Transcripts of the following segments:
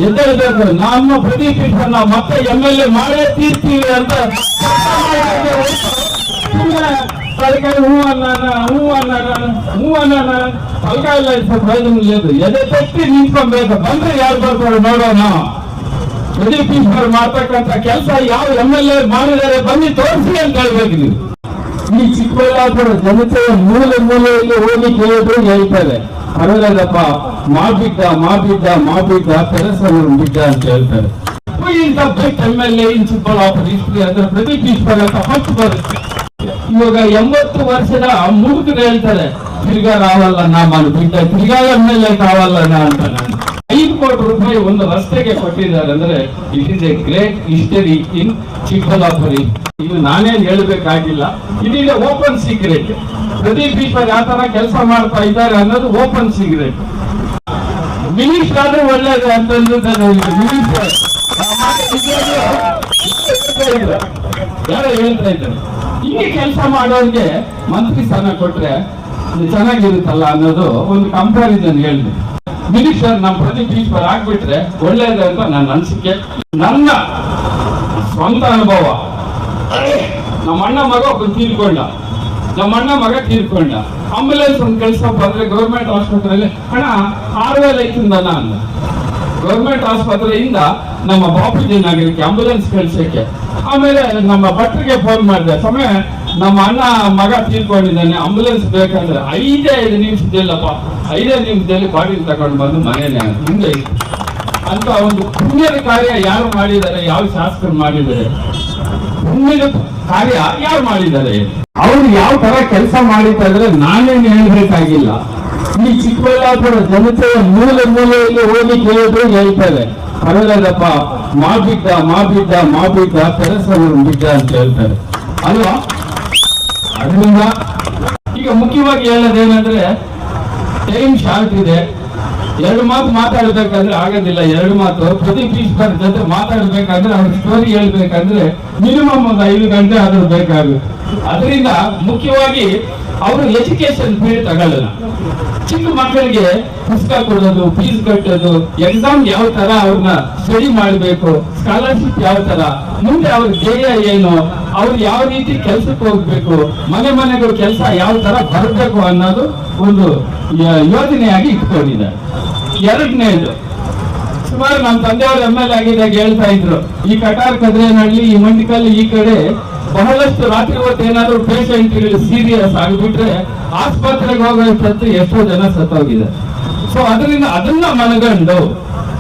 ಎದ್ದೇಳಬೇಕು. ನಮ್ಮ ಪ್ರದೀಪ್ ಈಶ್ವರ್ ನಾವು ಮತ್ತೆ MLA ಮಾಡೇ ತೀರ್ತೀವಿ ಅಂತ ಪ್ರಯೋಜನ లేదు. ಎದೆ ತಟ್ಟಿ ನಿಂತ್ಕೊಬೇಕು. ಬಂದ್ರೆ ಯಾರು ಬರ್ತಾರೆ ನೋಡೋಣ. ಪ್ರದೀಪ್ ಈಶ್ವರ್ ಮಾಡ್ತಕ್ಕಂಥ ಕೆಲಸ ಯಾವ MLA ಮಾಡಿದರೆ ಬನ್ನಿ ತೋರಿಸಿ ಅಂತ ಹೇಳ್ಬೇಕು. ನೀವು ಈ ಚಿಕ್ಕಬಳ್ಳಾಪುರ ಜನತೆಯ ಮೂಲೆಯಲ್ಲಿ ಹೋಗಿ ಕೇಳಿದ್ರು ಹೇಳ್ತಾರೆ, ಪರವಾಗಿಲ್ಲಪ್ಪ ಮಾಬಿದ್ದ ಕೆಲಸವನ್ನು ಬಿದ್ದ ಅಂತ ಹೇಳ್ತಾರೆ. MLA ಇನ್ ಚಿಕ್ಕಬಳ್ಳಾಪುರ ಹಿಸ್ಟ್ರಿ ಅಂದ್ರೆ ಪ್ರದೀಪ್ ಈಶ್ವರ್ ಅಂತ ಹೊತ್ತು ಬರುತ್ತೆ. ಇವಾಗ 80 ವರ್ಷದ ಮುದುಕರು ಹೇಳ್ತಾರೆ, ತಿರ್ಗಾ ರಾವಲ್ಲ ನಾನು ಬಿದ್ದ, ತಿರ್ಗಾ MLA ಕಾವಲ್ಲ ಅಂತ. ನಾನು 5 ಕೋಟಿ ರೂಪಾಯಿ ಒಂದು ರಸ್ತೆಗೆ ಕೊಟ್ಟಿದ್ದಾರೆ ಅಂದ್ರೆ it is a great history in Chikkaballapura. ಇದು ನಾನೇನ್ ಹೇಳ್ಬೇಕಾಗಿಲ್ಲ, ಇದೀಗ ಓಪನ್ ಸೀಕ್ರೆಟ್. ಪ್ರದೀಪ್ ಈಶ್ವರ್ ಯಾವ ತರ ಕೆಲಸ ಮಾಡ್ತಾ ಇದ್ದಾರೆ ಅನ್ನೋದು ಓಪನ್ ಸೀಕ್ರೆಟ್. ಮಿನಿಸ್ಟರ್ ಆದ್ರೂ ಒಳ್ಳೇದು ಅಂತಂದ್ರೆ ಮಿನಿಸ್ಟರ್ ಯಾರೋ ಹೇಳ್ತಾ ಇದ್ದಾರೆ, ಹಿಂಗೆ ಕೆಲಸ ಮಾಡೋರಿಗೆ ಮಂತ್ರಿ ಸ್ಥಾನ ಕೊಟ್ರೆ ಚೆನ್ನಾಗಿರುತ್ತಲ್ಲ ಅನ್ನೋದು ಒಂದು ಕಂಪ್ಯಾರಿಸನ್ ಹೇಳಿದೆ. ಮಿನಿಸ್ಟರ್ ನಮ್ಮ ಪ್ರದೀಪ್ ಈಶ್ವರ್ ಆಗ್ಬಿಟ್ರೆ ಒಳ್ಳೇದು ಅಂತ ನನ್ನ ಅನಿಸಿಕೆ, ನನ್ನ ಸ್ವಂತ ಅನುಭವ. ನಮ್ಮ ಅಣ್ಣ ಮಗ ತೀರ್ಕೊಂಡ. ಆಂಬುಲೆನ್ಸ್ ಒಂದು ಕೆಲಸ ಬಂದ್ರೆ ಗೌರ್ಮೆಂಟ್ ಆಸ್ಪತ್ರೆಯಲ್ಲಿ ಹಣ 6,000 ಐತಿಂದ ನಾನು ಗೌರ್ಮೆಂಟ್ ಆಸ್ಪತ್ರೆಯಿಂದ ನಮ್ಮ ಬಾಪೂಜಿ ನಗರಕ್ಕೆ ಆಂಬುಲೆನ್ಸ್ ಕಳ್ಸಕ್ಕೆ. ಆಮೇಲೆ ನಮ್ಮ ಭಟ್ರಿಗೆ ಫೋನ್ ಮಾಡಿದೆ, ಸಮಯ ನಮ್ಮ ಅಣ್ಣ ಮಗ ತೀರ್ಕೊಂಡಿದ್ದಾನೆ, ಆಂಬುಲೆನ್ಸ್ ಬೇಕಂದ್ರೆ 5 ನಿಮಿಷದಲ್ಲಪ್ಪ 5 ನಿಮಿಷದಲ್ಲಿ ಬಾಡಿ ತಗೊಂಡು ಬಂದು ಮನೇನೆ ಹಿಂದೆ ಅಂತ ಒಂದು ಪುಣ್ಯದ ಕಾರ್ಯ ಯಾರು ಮಾಡಿದ್ದಾರೆ? ಯಾವ ಶಾಸಕರು ಮಾಡಿದ್ದಾರೆ? ಪುಣ್ಯದ ಕಾರ್ಯ ಯಾರು ಮಾಡಿದ್ದಾರೆ? ಅವ್ರು ಯಾವ ತರ ಕೆಲಸ ಮಾಡಿದ್ರೆ ನಾನೇನು ಹೇಳ್ಬೇಕಾಗಿಲ್ಲ. ಈ ಚಿಕ್ಕಬಳ್ಳಾಪುರ ಜನತೆಯ ಮೂಲೆಯಲ್ಲಿ ಹೋಗಿ ಕೇಳಿದ್ರು ಹೇಳ್ತಾರೆ, ಪರವಾಗಿಲ್ಲಪ್ಪ ಮಾಬಿದ್ದ ಕೆಲಸವನ್ನು ಬಿದ್ದ ಅಂತ ಹೇಳ್ತಾರೆ ಅಲ್ವಾ. ಅದರಿಂದ ಈಗ ಮುಖ್ಯವಾಗಿ ಹೇಳೋದೇನಂದ್ರೆ ಟೈಮ್ ಶಾರ್ಟ್ ಇದೆ. 2 ಮಾತು ಮಾತಾಡ್ಬೇಕಂದ್ರೆ ಆಗೋದಿಲ್ಲ. 2 ಮಾತು ಪ್ರದೀಪ್ ಈಶ್ವರ್ ಜೊತೆ ಮಾತಾಡ್ಬೇಕಂದ್ರೆ ಅವ್ರ ಸ್ಟೋರಿ ಹೇಳ್ಬೇಕಂದ್ರೆ ಮಿನಿಮಮ್ ಒಂದು 5 ಗಂಟೆ ಆದ್ರೂ ಬೇಕಾಗುತ್ತೆ. ಅದರಿಂದ ಮುಖ್ಯವಾಗಿ ಅವರು ಎಜುಕೇಶನ್ ಫೀಲ್ಡ್ ತಗೊಳ್ಳಲ್ಲ. ಚಿಕ್ಕ ಮಕ್ಕಳಿಗೆ ಪುಸ್ತಕ ಕೊಡೋದು, ಫೀಸ್ ಕಟ್ಟೋದು, ಎಕ್ಸಾಮ್ ಯಾವ ತರ ಅವ್ರನ್ನ ಸ್ಟಡಿ ಮಾಡಬೇಕು, ಸ್ಕಾಲರ್ಶಿಪ್ ಯಾವ ತರ, ಮುಂದೆ ಅವ್ರ ಧ್ಯೇಯ ಏನು, ಅವ್ರು ಯಾವ ರೀತಿ ಕೆಲ್ಸಕ್ಕೆ ಹೋಗ್ಬೇಕು, ಮನೆಗಳು ಕೆಲಸ ಯಾವ ತರ ಬರಬೇಕು ಅನ್ನೋದು ಒಂದು ಯೋಜನೆಯಾಗಿ ಇಟ್ಕೊಂಡಿದ್ದಾರೆ. 2ನೇದು, ಸುಮಾರು ನಮ್ಮ ತಂದೆಯವರು MLA ಆಗಿದ್ದಾಗ ಹೇಳ್ತಾ ಇದ್ರು, ಈ ಕಟಾರ್ ಕದ್ರೇನಹಳ್ಳಿ, ಈ ಮಂಡಿಕಲ್ ಈ ಕಡೆ ಬಹಳಷ್ಟು ರಾತ್ರಿ ಹೊತ್ತು ಏನಾದ್ರು ಪೇಷಂಟ್ ಸೀರಿಯಸ್ ಆಗಿಬಿಟ್ರೆ ಆಸ್ಪತ್ರೆಗೆ ಹೋಗೋಷ್ಟು ಎಷ್ಟೋ ಜನ ಸತ್ತೋಗಿದೆ. ಸೊ ಅದರಿಂದ ಅದನ್ನ ಮನಗಂಡು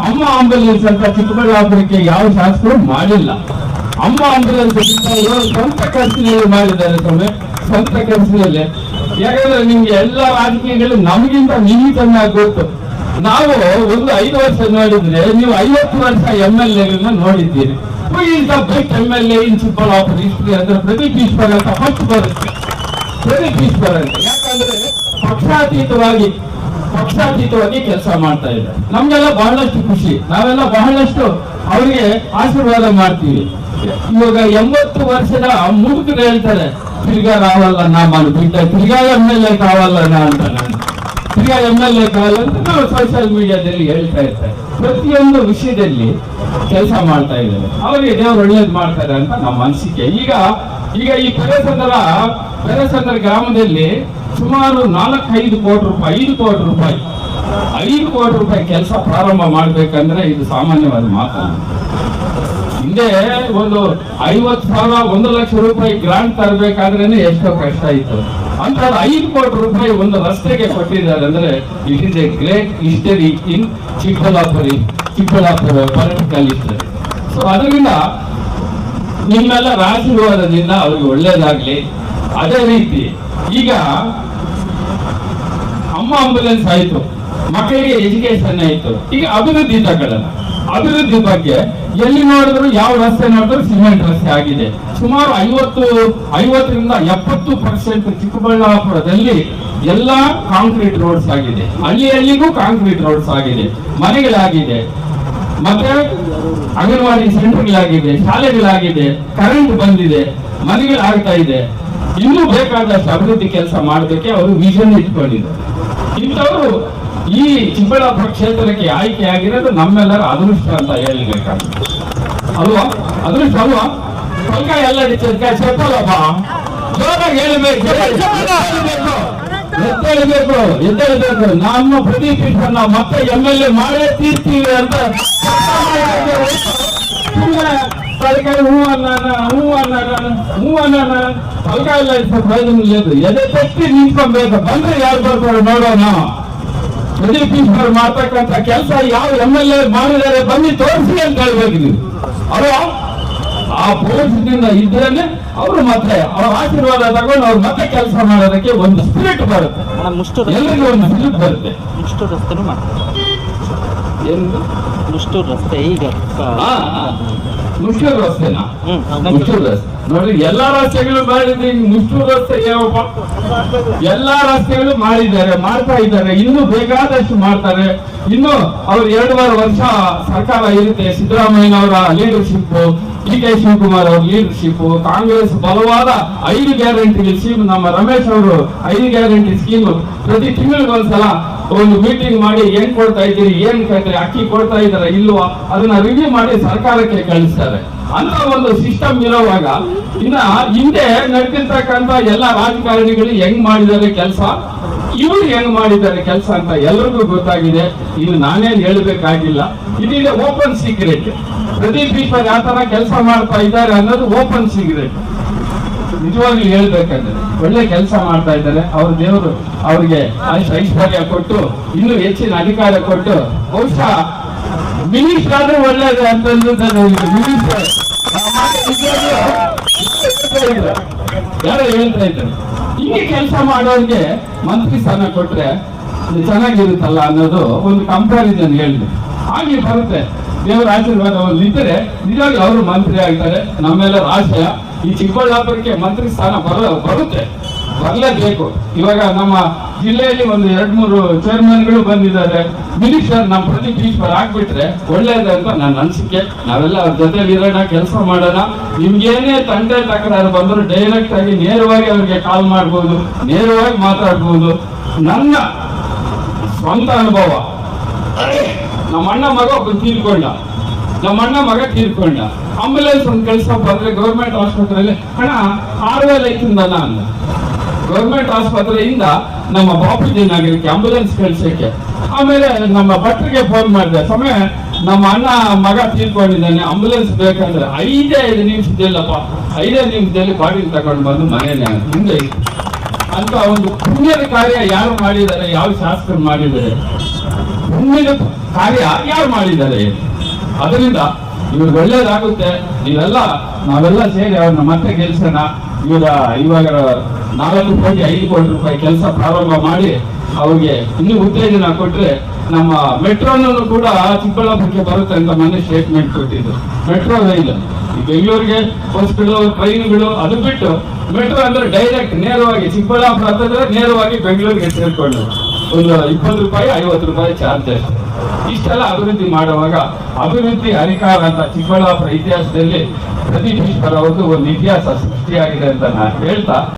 ಅಮ್ಮ ಆಂಬುಲೆನ್ಸ್ ಅಂತ ಚಿಕ್ಕಬಳ್ಳಾಪುರಕ್ಕೆ ಯಾವ ಶಾಸಕರು ಮಾಡಿಲ್ಲ. ಅಮ್ಮ ಆಂಬುಲೆನ್ಸ್ ಸ್ವಂತ ಖರ್ಚಿನಲ್ಲಿ ಮಾಡಿದ್ದಾರೆ. ಸ್ವಂತ ಖರ್ಚಿನಲ್ಲಿ. ಯಾಕಂದ್ರೆ ನಿಮ್ಗೆ ಎಲ್ಲ ರಾಜಕೀಯಗಳು ನಮಗಿಂತ ನಿಮಗೆ ಚೆನ್ನಾಗಿ ಗೊತ್ತು. ನಾವು ಒಂದು 5 ವರ್ಷ ನೋಡಿದ್ರೆ ನೀವು 50 ವರ್ಷ MLA ನೋಡಿದ್ದೀರಿ. MLA ಇನ್ ಚಿಕ್ಕಬಳ್ಳಾಪುರ ಹಿಸ್ಟ್ರಿ ಅಂದ್ರೆ ಪ್ರದೀಪ್ ಈಶ್ವರ್ ಅಂತ ಹೊತ್ತು ಬರುತ್ತೆ. ಪ್ರದೀಪ್ ಈಶ್ವರ್ ಅಂತ ಯಾಕಂದ್ರೆ ಪಕ್ಷಾತೀತವಾಗಿ ಕೆಲಸ ಮಾಡ್ತಾ ಇದ್ದಾರೆ. ನಮ್ಗೆಲ್ಲ ಬಹಳಷ್ಟು ಖುಷಿ, ನಾವೆಲ್ಲ ಬಹಳಷ್ಟು ಅವ್ರಿಗೆ ಆಶೀರ್ವಾದ ಮಾಡ್ತೀವಿ. ಇವಾಗ 80 ವರ್ಷದ ಮುದುಕರು ಹೇಳ್ತಾರೆ, ತಿರ್ಗಾ ರಾವಲ್ಲ ನಾನು ಬಿದ್ದ, ತಿರ್ಗಾ MLA ಕಾವಲ್ಲ ಅಂತ. ನಾನು ತಿರ್ಗಾ MLA ಕಾವಲ್ಲ ಅಂತ ನಾವು ಸೋಷಿಯಲ್ ಮೀಡಿಯಾದಲ್ಲಿ ಹೇಳ್ತಾ ಇರ್ತಾರೆ. ಪ್ರತಿಯೊಂದು ವಿಷಯದಲ್ಲಿ ಕೆಲಸ ಮಾಡ್ತಾ ಇದ್ದಾರೆ. ಅವರಿಗೆ ದೇವರು ಒಳ್ಳೇದು ಮಾಡ್ತಾರೆ ಅಂತ ನಮ್ಮ ಅನಿಸಿಕೆ. ಈಗ ಈ ಪೆರೇಸಂದ್ರ ಗ್ರಾಮದಲ್ಲಿ ಸುಮಾರು 4-5 ಕೋಟಿ ರೂಪಾಯಿ 5 ಕೋಟಿ ರೂಪಾಯಿ ಕೆಲಸ ಪ್ರಾರಂಭ ಮಾಡ್ಬೇಕಂದ್ರೆ ಇದು ಸಾಮಾನ್ಯವಾದ ಮಾತಲ್ಲ. ಹಿಂದೆ ಒಂದು 50,000 1 ಲಕ್ಷ ರೂಪಾಯಿ ಗ್ರಾಂಟ್ ತರಬೇಕಾದ್ರೆ ಎಷ್ಟೋ ಕಷ್ಟ ಇತ್ತು. ಅಂತ 5 ಕೋಟಿ ರೂಪಾಯಿ ಒಂದು ರಸ್ತೆಗೆ ಕೊಟ್ಟಿದ್ದಾರೆ ಅಂದ್ರೆ it is a great history in Chikkaballapur political history. So ಅದರಿಂದ ನಿಮ್ಮೆಲ್ಲ ಆಶೀರ್ವಾದದಿಂದ ಅವ್ರಿಗೆ ಒಳ್ಳೇದಾಗ್ಲಿ. ಅದೇ ರೀತಿ ಈಗ ಅಮ್ಮ ಆಂಬುಲೆನ್ಸ್ ಆಯ್ತು, ಮಕ್ಕಳಿಗೆ ಎಜುಕೇಶನ್ ಆಯ್ತು. ಈಗ ಅಭಿವೃದ್ಧಿ ತಗೊಳ್ಳೋಣ. ಅಭಿವೃದ್ಧಿ ಬಗ್ಗೆ ಎಲ್ಲಿ ನೋಡಿದ್ರು ಯಾವ ರಸ್ತೆ ನೋಡಿದ್ರು ಸಿಮೆಂಟ್ ರಸ್ತೆ ಆಗಿದೆ. ಸುಮಾರು 50-70% ಚಿಕ್ಕಬಳ್ಳಾಪುರದಲ್ಲಿ ಎಲ್ಲ ಕಾಂಕ್ರೀಟ್ ರೋಡ್ಸ್ ಆಗಿದೆ. ಹಳ್ಳಿಗೂ ಕಾಂಕ್ರೀಟ್ ರೋಡ್ಸ್ ಆಗಿದೆ, ಮನೆಗಳಾಗಿದೆ, ಮತ್ತೆ ಅಂಗನವಾಡಿ ಸೆಂಟರ್ಗಳಾಗಿದೆ, ಶಾಲೆಗಳಾಗಿದೆ, ಕರೆಂಟ್ ಬಂದಿದೆ, ಮನೆಗಳಾಗ್ತಾ ಇದೆ. ಇನ್ನೂ ಬೇಕಾದಷ್ಟು ಅಭಿವೃದ್ಧಿ ಕೆಲಸ ಮಾಡೋದಕ್ಕೆ ಅವರು ವಿಷನ್ ಇಟ್ಕೊಂಡಿದ್ದಾರೆ. ಇಂಥವರು ಈ ಚಿಕ್ಕಬಳ್ಳಾಪುರ ಕ್ಷೇತ್ರಕ್ಕೆ ಆಯ್ಕೆ ಆಗಿರೋದು ನಮ್ಮೆಲ್ಲರ ಅದೃಷ್ಟ ಅಂತ ಹೇಳ್ಬೇಕಾಗ್ತದೆ ಅಲ್ವಾ? ಅದೃಷ್ಟ ಅಲ್ವಾ? ಸ್ವಲ್ಪ ಎಲ್ಲ చెప్పాలಪ್ಪ, ಜೋರಾಗಿ ಹೇಳ್ಬೇಕು, ಎದ್ದೇಳಬೇಕು. ನಮ್ಮ ಪ್ರದೀಪ್ ಈಶ್ವರ್ ನಾವು ಮತ್ತೆ MLA ಮಾಡೇ ತೀರ್ತೀವಿ ಅಂತ తలకాయ తలకాయ ప్రయోజనం లేదు. ఎదే పెట్టి నింపಬೇಕು. ಬಂದ್ರೆ ಯಾರು ಬರ್ತಾರೆ ನೋಡೋಣ. ಪ್ರದೀಪ್ ಈಶ್ವರ್ ಮಾಡ್ತಕ್ಕಂಥ ಕೆಲಸ ಯಾವ MLA ಮಾಡಿದ್ದಾರೆ ಬನ್ನಿ ತೋರಿಸಿ ಅಂತ ಹೇಳ್ಬೇಕು ನೀವು. ಅಲ್ವಾ? ಆ ಪೋಷದಿಂದ ಇದ್ರೇನೆ ಅವರು ಮತ್ತೆ ಅವ್ರ ಆಶೀರ್ವಾದ ತಗೊಂಡು ಅವ್ರು ಮತ್ತೆ ಕೆಲಸ ಮಾಡೋದಕ್ಕೆ ಒಂದು ಸ್ಪಿರಿಟ್ ಬರುತ್ತೆ, ಎಲ್ಲರಿಗೂ ಒಂದು ಸ್ಪಿರಿಟ್ ಬರುತ್ತೆ. ಏನು ಮುಷ್ಟೂರು ರಸ್ತೆ ಈಗ ಮುಷ್ಟೂರು ರಸ್ತೆನಾ? ಮುಷ್ಟೂರು ರಸ್ತೆ ನೋಡಿ, ಎಲ್ಲಾ ರಸ್ತೆಗಳು ಮಾಡಿದ್ರೆ ಮುಷ್ಟೂರು ರಸ್ತೆ ಯಾವಪ್ಪ? ಎಲ್ಲಾ ರಸ್ತೆಗಳು ಮಾಡಿದ್ದಾರೆ, ಮಾಡ್ತಾ ಇದ್ದಾರೆ, ಇನ್ನೂ ಬೇಕಾದಷ್ಟು ಮಾಡ್ತಾರೆ. ಇನ್ನು ಅವ್ರು 2.5 ವರ್ಷ ಸರ್ಕಾರ ಇರುತ್ತೆ. ಸಿದ್ದರಾಮಯ್ಯನವರ ಲೀಡರ್ಶಿಪ್, DK ಶಿವಕುಮಾರ್ ಅವ್ರ ಲೀಡರ್ಶಿಪ್, ಕಾಂಗ್ರೆಸ್ ಬಲವಾದ 5 ಗ್ಯಾರಂಟಿ ಸ್ಕೀಮ್, ನಮ್ಮ ರಮೇಶ್ ಅವರು 5 ಗ್ಯಾರಂಟಿ ಸ್ಕೀಮ್ ಪ್ರತಿ ತಿಂಗಳಿಗೊಂದ್ಸಲ ಒಂದು ಮೀಟಿಂಗ್ ಮಾಡಿ ಏನ್ ಕೊಡ್ತಾ ಇದ್ದೀರಿ, ಏನ್ ಅಕ್ಕಿ ಕೊಡ್ತಾ ಇದಾರೆ ಇಲ್ವಾ ಅದನ್ನ ರಿವ್ಯೂ ಮಾಡಿ ಸರ್ಕಾರಕ್ಕೆ ಕಳಿಸ್ತಾರೆ. ಅಂತ ಒಂದು ಸಿಸ್ಟಮ್ ಇರೋವಾಗ ಇನ್ನ ಹಿಂದೆ ನಡೆದಿರ್ತಕ್ಕಂಥ ಎಲ್ಲ ರಾಜಕಾರಣಿಗಳು ಹೆಂಗ್ ಮಾಡಿದ್ದಾರೆ ಕೆಲಸ, ಇವರು ಹೆಂಗ್ ಮಾಡಿದ್ದಾರೆ ಕೆಲಸ ಅಂತ ಎಲ್ರಿಗೂ ಗೊತ್ತಾಗಿದೆ. ಇದು ನಾನೇನ್ ಹೇಳ್ಬೇಕಾಗಿಲ್ಲ, ಇದೀಗ ಓಪನ್ ಸೀಕ್ರೆಟ್. ಪ್ರದೀಪ್ ಈಶ್ವರ್ ಯಾವ ತರ ಕೆಲಸ ಮಾಡ್ತಾ ಇದ್ದಾರೆ ಅನ್ನೋದು ಓಪನ್ ಸೀಕ್ರೆಟ್. ನಿಜವಾಗ್ಲೂ ಹೇಳ್ಬೇಕಂದ್ರೆ ಒಳ್ಳೆ ಕೆಲಸ ಮಾಡ್ತಾ ಇದ್ದಾರೆ. ಅವ್ರ ದೇವರು ಅವ್ರಿಗೆ ಐಶ್ವರ್ಯ ಕೊಟ್ಟು ಇನ್ನೂ ಹೆಚ್ಚಿನ ಅಧಿಕಾರ ಕೊಟ್ಟು ಬಹುಶಃ ಮಿನಿಸ್ಟರ್ ಆದ್ರೂ ಒಳ್ಳೇದು ಅಂತಂದ್ರೆ ಮಿನಿಸ್ಟರ್ ಯಾರೋ ಹೇಳ್ತಾ ಇದ್ದಾರೆ, ಹಿಂಗೆ ಕೆಲಸ ಮಾಡೋರಿಗೆ ಮಂತ್ರಿ ಸ್ಥಾನ ಕೊಟ್ರೆ ಚೆನ್ನಾಗಿರುತ್ತಲ್ಲ ಅನ್ನೋದು ಒಂದು ಕಂಪ್ಯಾರಿಸನ್ ಹೇಳಿದ್ರು. ಹಾಗೆ ಬರುತ್ತೆ, ದೇವರ ಆಶೀರ್ವಾದ ಇದ್ದರೆ ನಿಜವಾಗ್ಲೂ ಅವರು ಮಂತ್ರಿ ಆಗ್ತಾರೆ. ನಮ್ಮೆಲ್ಲರ ಆಶಯ ಈ ಚಿಕ್ಕಬಳ್ಳಾಪುರಕ್ಕೆ ಮಂತ್ರಿ ಸ್ಥಾನ ಬರುತ್ತೆ, ಬರಲೇಬೇಕು. ಇವಾಗ ನಮ್ಮ ಜಿಲ್ಲೆಯಲ್ಲಿ ಒಂದು 2-3 ಚೇರ್ಮನ್ಗಳು ಬಂದಿದ್ದಾರೆ. ಮಿನಿಸ್ಟರ್ ನಮ್ಮ ಪ್ರದೀಪ್ ಈಶ್ವರ್ ಆಗ್ಬಿಟ್ರೆ ಒಳ್ಳೇದು ಅಂತ ನನ್ನ ಅನಿಸಿಕೆ. ನಾವೆಲ್ಲ ಅವ್ರ ಜೊತೆಲಿ ಇರೋಣ, ಕೆಲಸ ಮಾಡೋಣ. ನಿಮ್ಗೇನೇ ತಂದೆ ತಕರಾರು ಬಂದ್ರು ಡೈರೆಕ್ಟ್ ಆಗಿ ನೇರವಾಗಿ ಅವ್ರಿಗೆ ಕಾಲ್ ಮಾಡ್ಬೋದು, ನೇರವಾಗಿ ಮಾತಾಡ್ಬೋದು. ನನ್ನ ಸ್ವಂತ ಅನುಭವ, ನಮ್ಮ ಅಣ್ಣ ಮಗ ಒಬ್ಬ ತೀರ್ಕೊಂಡ, ಆಂಬುಲೆನ್ಸ್ ಒಂದು ಕೆಲಸ ಬಂದ್ರೆ ಗೌರ್ಮೆಂಟ್ ಆಸ್ಪತ್ರೆಯಲ್ಲಿ ಹಣ 6,000 ಐತಿಂದ ನಾನು ಗೌರ್ಮೆಂಟ್ ಆಸ್ಪತ್ರೆಯಿಂದ ನಮ್ಮ ಬಾಪೂಜಿ ನಗರಕ್ಕೆ ಆಂಬುಲೆನ್ಸ್ ಕಳ್ಸಕ್ಕೆ. ಆಮೇಲೆ ನಮ್ಮ ಭಟ್ರಿಗೆ ಫೋನ್ ಮಾಡಿದೆ, ಸಮಯ ನಮ್ಮ ಅಣ್ಣ ಮಗ ತೀರ್ಕೊಂಡಿದ್ದಾನೆ, ಆಂಬುಲೆನ್ಸ್ ಬೇಕಂದ್ರೆ 5 ನಿಮಿಷದಲ್ಲಪ್ಪ, 5 ನಿಮಿಷದಲ್ಲಿ ಬಾಡಿ ತಗೊಂಡು ಬಂದು ಮನೆಯಲ್ಲೇ ಹಿಂದೆ ಅಂತ ಒಂದು ಪುಣ್ಯದ ಕಾರ್ಯ ಯಾರು ಮಾಡಿದ್ದಾರೆ, ಯಾವ ಶಾಸಕರು ಮಾಡಿದ್ದಾರೆ, ಪುಣ್ಯದ ಕಾರ್ಯ ಯಾರು ಮಾಡಿದ್ದಾರೆ. ಅದರಿಂದ ಇವ್ರು ಒಳ್ಳೇದಾಗುತ್ತೆ. ನಾವೆಲ್ಲ ಸೇರಿ ಅವ್ರನ್ನ ಮತ್ತೆ ಗೆಲ್ಸೋಣ. ಇವಾಗ 4 ಕೋಟಿ 5 ಕೋಟಿ ರೂಪಾಯಿ ಕೆಲಸ ಪ್ರಾರಂಭ ಮಾಡಿ ಅವ್ರಿಗೆ ಇನ್ನೂ ಉತ್ತೇಜನ ಕೊಟ್ರೆ ನಮ್ಮ ಮೆಟ್ರೋನೂ ಕೂಡ ಚಿಕ್ಕಬಳ್ಳಾಪುರಕ್ಕೆ ಬರುತ್ತೆ ಅಂತ ಮೊನ್ನೆ ಸ್ಟೇಟ್ಮೆಂಟ್ ಕೊಟ್ಟಿದ್ದು. ಮೆಟ್ರೋ ರೈಲು ಈ ಬೆಂಗಳೂರಿಗೆ ಬಸ್ಗಳು, ಟ್ರೈನ್ಗಳು ಅದು ಬಿಟ್ಟು ಮೆಟ್ರೋ ಅಂದ್ರೆ ಡೈರೆಕ್ಟ್ ನೇರವಾಗಿ ಚಿಕ್ಕಬಳ್ಳಾಪುರ ಹತ್ತಿದ್ರೆ ನೇರವಾಗಿ ಬೆಂಗಳೂರಿಗೆ ಸೇರ್ಕೊಂಡು ಒಂದು 20 ರೂಪಾಯಿ 50 ರೂಪಾಯಿ ಚಾರ್ಜ್ ಅಷ್ಟೇ. ಇಷ್ಟೆಲ್ಲ ಅಭಿವೃದ್ಧಿ ಮಾಡುವಾಗ ಅಭಿವೃದ್ಧಿ ಅಧಿಕಾರ ಅಂತ ಚಿಕ್ಕಬಳ್ಳಾಪುರ ಇತಿಹಾಸದಲ್ಲಿ ಪ್ರದೀಪ್ ಈಶ್ವರ್ ಅವ್ರದ್ದು ಒಂದು ಇತಿಹಾಸ ಸೃಷ್ಟಿಯಾಗಿದೆ ಅಂತ ನಾನು ಹೇಳ್ತಾ